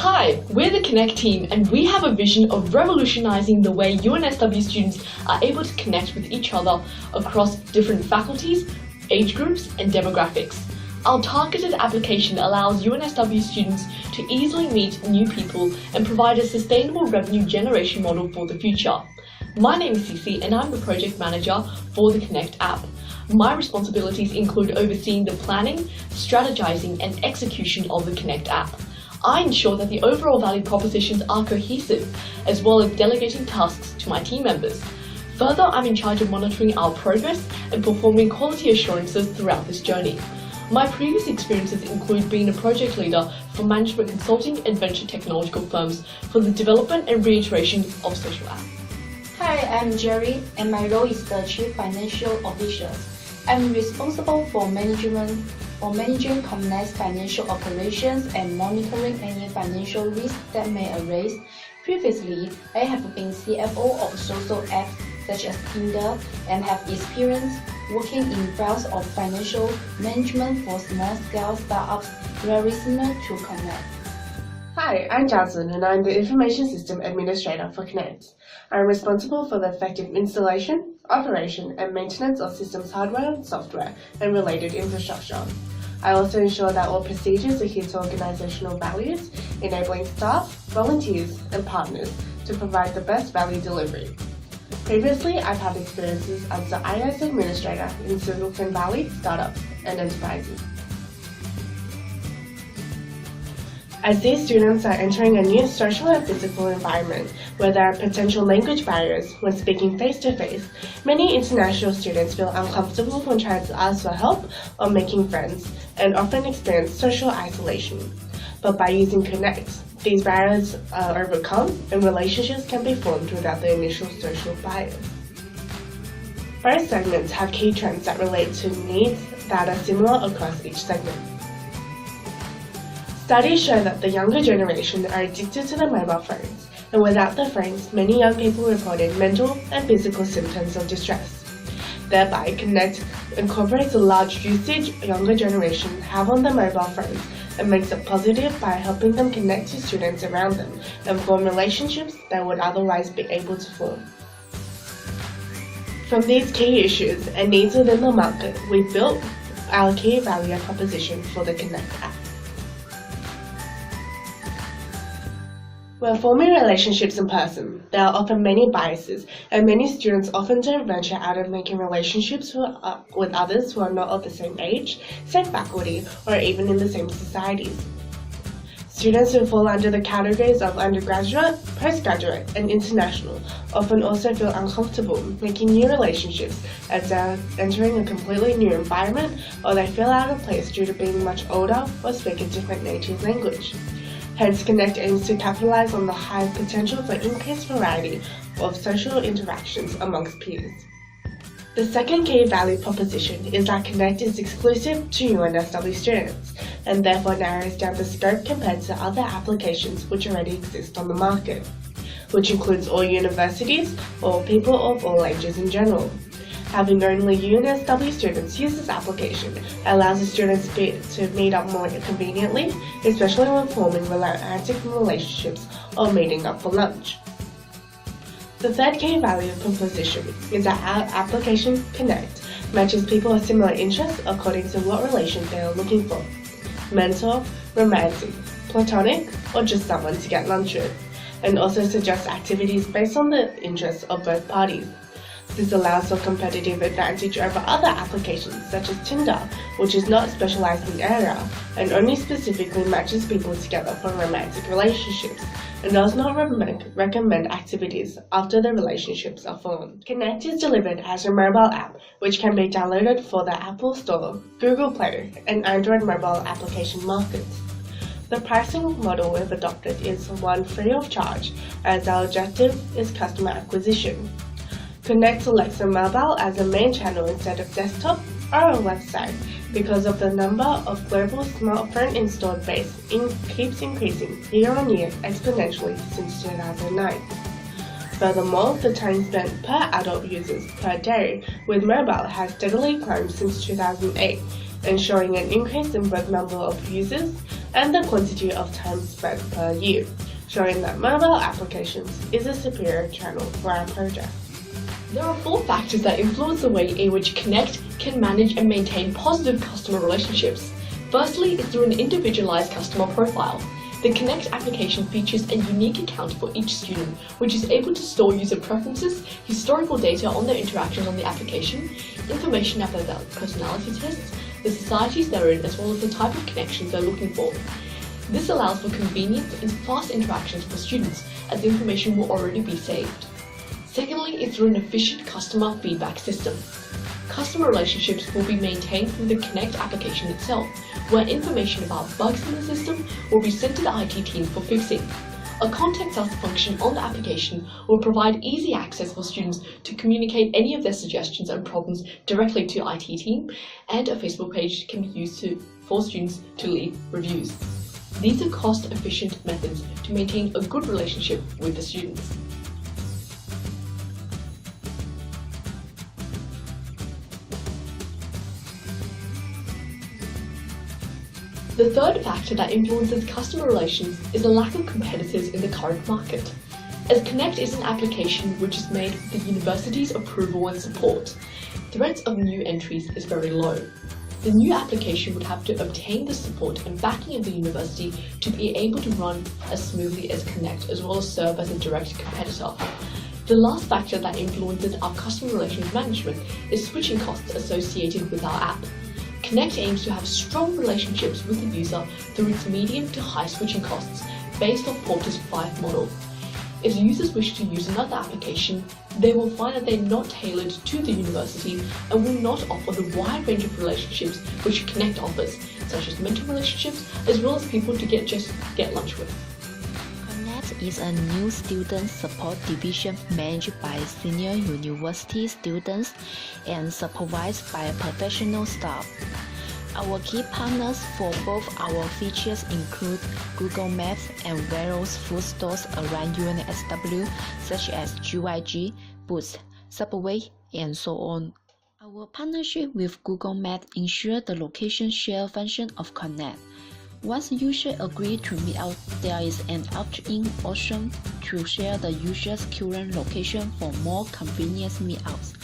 Hi, we're the Connect team and we have a vision of revolutionizing the way UNSW students are able to connect with each other across different faculties, age groups and demographics. Our targeted application allows UNSW students to easily meet new people and provide a sustainable revenue generation model for the future. My name is Cici and I'm the project manager for the Connect app. My responsibilities include overseeing the planning, strategizing and execution of the Connect app. I ensure that the overall value propositions are cohesive, as well as delegating tasks to my team members. Further, I'm in charge of monitoring our progress and performing quality assurances throughout this journey. My previous experiences include being a project leader for management consulting and venture technological firms for the development and reiteration of social apps. Hi, I'm Jerry, and my role is the Chief Financial Officer. I'm responsible for managing complex financial operations and monitoring any financial risks that may arise. Previously, I have been CFO of social apps such as Tinder and have experience working in fields of financial management for small-scale startups very similar to Connect. Hi, I'm Johnson and I'm the Information System Administrator for Connect. I'm responsible for the effective installation, operation and maintenance of systems hardware and software and related infrastructure. I also ensure that all procedures adhere to organisational values, enabling staff, volunteers and partners to provide the best value delivery. Previously, I've had experiences as the iOS Administrator in Silicon Valley startups and enterprises. As these students are entering a new social and physical environment where there are potential language barriers when speaking face-to-face, many international students feel uncomfortable when trying to ask for help or making friends and often experience social isolation. But by using Connect, these barriers are overcome and relationships can be formed without the initial social bias. Both segments have key trends that relate to needs that are similar across each segment. Studies show that the younger generation are addicted to their mobile phones, and without the phones, many young people reported mental and physical symptoms of distress. Thereby, Connect incorporates the large usage younger generation have on their mobile phones and makes it positive by helping them connect to students around them and form relationships they would otherwise be able to form. From these key issues and needs within the market, we built our key value proposition for the Connect app. When forming relationships in person, there are often many biases, and many students often don't venture out of making relationships with others who are not of the same age, same faculty, or even in the same societies. Students who fall under the categories of undergraduate, postgraduate, and international often also feel uncomfortable making new relationships as they're entering a completely new environment, or they feel out of place due to being much older or speak a different native language. Hence, Connect aims to capitalize on the high potential for increased variety of social interactions amongst peers. The second key value proposition is that Connect is exclusive to UNSW students and therefore narrows down the scope compared to other applications which already exist on the market, which includes all universities or people of all ages in general. Having only UNSW students use this application allows the students to meet up more conveniently, especially when forming romantic relationships or meeting up for lunch. The third key value proposition is that our application Connect matches people of similar interests according to what relation they are looking for: mentor, romantic, platonic, or just someone to get lunch with, and also suggests activities based on the interests of both parties. This allows for competitive advantage over other applications such as Tinder, which is not specialized in area and only specifically matches people together for romantic relationships and does not recommend activities after the relationships are formed. Connect is delivered as a mobile app which can be downloaded for the Apple Store, Google Play and Android mobile application markets. The pricing model we've adopted is one free of charge, as our objective is customer acquisition. Connect selects a mobile as a main channel instead of desktop or a website because of the number of global smartphone installed base keeps increasing year on year exponentially since 2009. Furthermore, the time spent per adult users per day with mobile has steadily climbed since 2008 ensuring an increase in both number of users and the quantity of time spent per year, showing that mobile applications is a superior channel for our project. There are 4 factors that influence the way in which Connect can manage and maintain positive customer relationships. Firstly, is through an individualized customer profile. The Connect application features a unique account for each student, which is able to store user preferences, historical data on their interactions on the application, information about their personality tests, the societies they're in, as well as the type of connections they're looking for. This allows for convenient and fast interactions for students, as the information will already be saved. Secondly, is through an efficient customer feedback system. Customer relationships will be maintained through the Connect application itself, where information about bugs in the system will be sent to the IT team for fixing. A contact us function on the application will provide easy access for students to communicate any of their suggestions and problems directly to IT team, and a Facebook page can be used for students to leave reviews. These are cost-efficient methods to maintain a good relationship with the students. The third factor that influences customer relations is the lack of competitors in the current market. As Connect is an application which is made with the university's approval and support, threats of new entries is very low. The new application would have to obtain the support and backing of the university to be able to run as smoothly as Connect, as well as serve as a direct competitor. The last factor that influences our customer relations management is switching costs associated with our app. Connect aims to have strong relationships with the user through its medium to high switching costs based on Porter's 5 model. If users wish to use another application, they will find that they're not tailored to the university and will not offer the wide range of relationships which Connect offers, such as mentor relationships as well as people to get lunch with. Connect is a new student support division managed by senior university students and supervised by professional staff. Our key partners for both our features include Google Maps and various food stores around UNSW such as GYG, Boost, Subway, and so on. Our partnership with Google Maps ensures the location share function of Connect. Once users agree to meet out, there is an opt-in option to share the user's current location for more convenient meetups.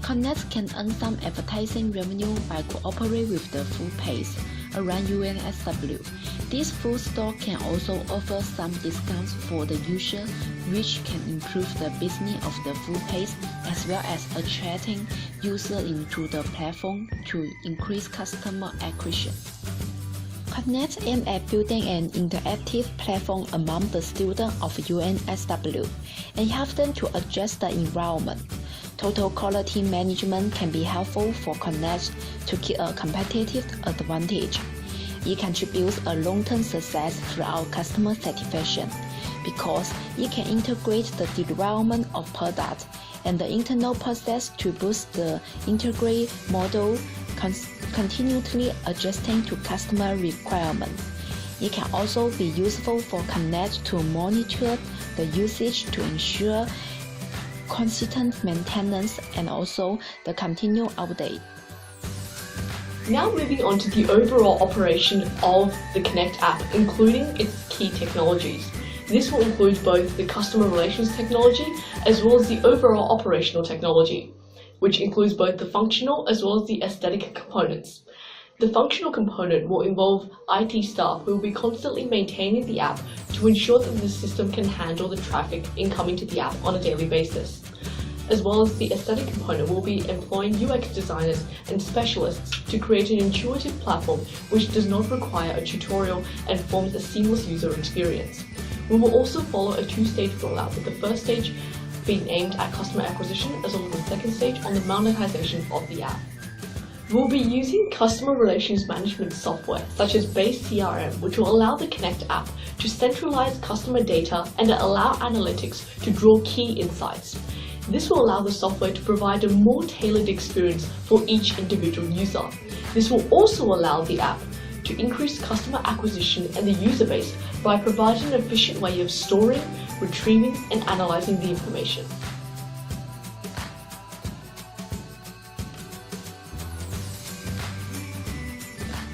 Connect can earn some advertising revenue by cooperating with the food pays around UNSW. This food store can also offer some discounts for the user, which can improve the business of the food pays as well as attracting users into the platform to increase customer acquisition. Connect aims at building an interactive platform among the students of UNSW and help them to adjust the environment. Total quality management can be helpful for Connect to keep a competitive advantage. It contributes a long-term success through our customer satisfaction because it can integrate the development of products and the internal process to boost the integrated model, continually adjusting to customer requirements. It can also be useful for Connect to monitor the usage to ensure consistent maintenance and also the continual update. Now moving on to the overall operation of the Connect app, including its key technologies. This will include both the customer relations technology as well as the overall operational technology, which includes both the functional as well as the aesthetic components. The functional component will involve IT staff who will be constantly maintaining the app to ensure that the system can handle the traffic incoming to the app on a daily basis. As well as the aesthetic component will be employing UX designers and specialists to create an intuitive platform which does not require a tutorial and forms a seamless user experience. We will also follow a 2-stage rollout, with the first stage being aimed at customer acquisition as well as the second stage on the monetization of the app. We'll be using customer relations management software such as Base CRM, which will allow the Connect app to centralize customer data and allow analytics to draw key insights. This will allow the software to provide a more tailored experience for each individual user. This will also allow the app to increase customer acquisition and the user base by providing an efficient way of storing, retrieving, and analyzing the information.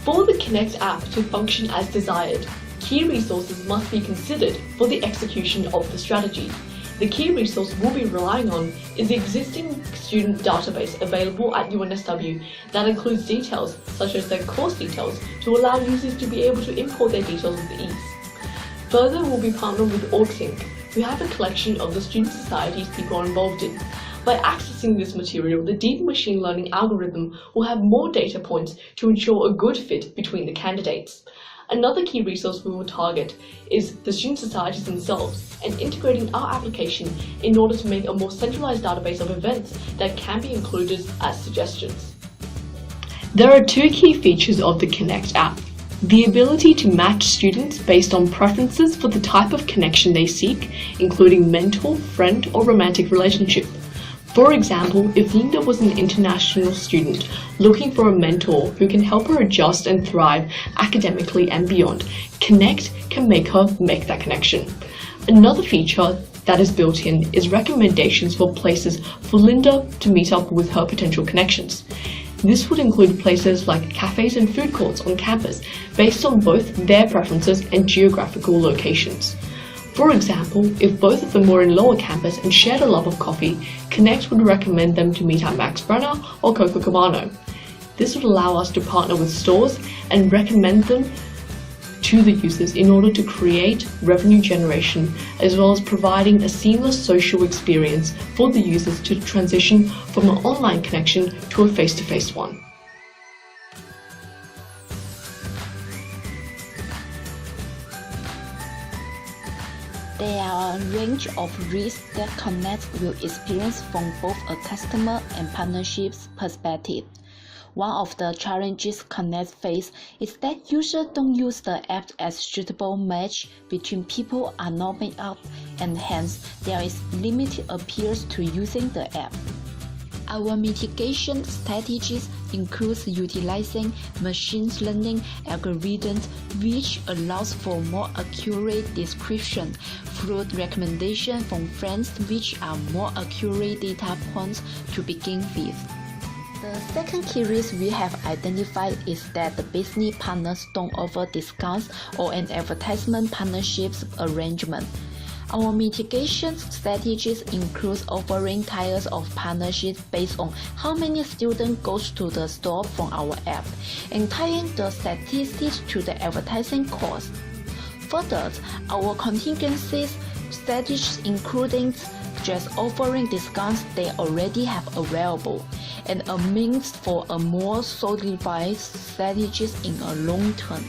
For the Connect app to function as desired, key resources must be considered for the execution of the strategy. The key resource we'll be relying on is the existing student database available at UNSW that includes details such as their course details to allow users to be able to import their details with ease. Further, we'll be partnered with OrgSync, who have a collection of the student societies people are involved in. By accessing this material, the deep machine learning algorithm will have more data points to ensure a good fit between the candidates. Another key resource we will target is the student societies themselves and integrating our application in order to make a more centralized database of events that can be included as suggestions. There are two key features of the Connect app. The ability to match students based on preferences for the type of connection they seek, including mentor, friend, or romantic relationship. For example, if Linda was an international student looking for a mentor who can help her adjust and thrive academically and beyond, Connect can make her make that connection. Another feature that is built in is recommendations for places for Linda to meet up with her potential connections. This would include places like cafes and food courts on campus based on both their preferences and geographical locations. For example, if both of them were in Lower Campus and shared a love of coffee, Connect would recommend them to meet at Max Brenner or Coco Cabano. This would allow us to partner with stores and recommend them to the users in order to create revenue generation, as well as providing a seamless social experience for the users to transition from an online connection to a face-to-face one. There are a range of risks that Connect will experience from both a customer and partnerships perspective. One of the challenges Connect face is that users don't use the app as suitable match between people are not made up, and hence there is limited appeal to using the app. Our mitigation strategies include utilizing machine learning algorithms, which allows for more accurate description through recommendations from friends, which are more accurate data points to begin with. The second key risk we have identified is that the business partners don't offer discounts or an advertisement partnerships arrangement. Our mitigation strategies include offering tiers of partnerships based on how many students go to the store from our app and tying the statistics to the advertising cost. Further, our contingencies strategies including just offering discounts they already have available and a means for a more solidified strategies in a long term.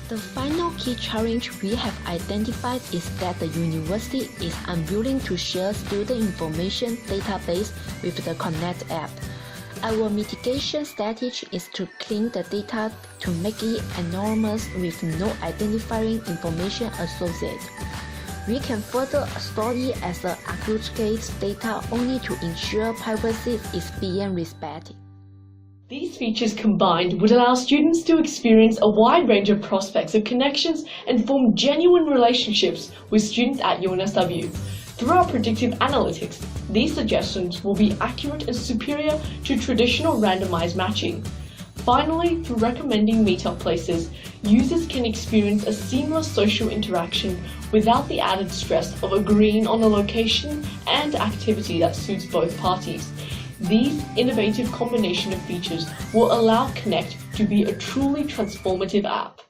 The final key challenge we have identified is that the university is unwilling to share student information database with the Connect app. Our mitigation strategy is to clean the data to make it anonymous with no identifying information associated. We can further store it as an aggregate data only to ensure privacy is being respected. These features combined would allow students to experience a wide range of prospects of connections and form genuine relationships with students at UNSW. Through our predictive analytics, these suggestions will be accurate and superior to traditional randomized matching. Finally, through recommending meetup places, users can experience a seamless social interaction without the added stress of agreeing on a location and activity that suits both parties. These innovative combination of features will allow Connect to be a truly transformative app.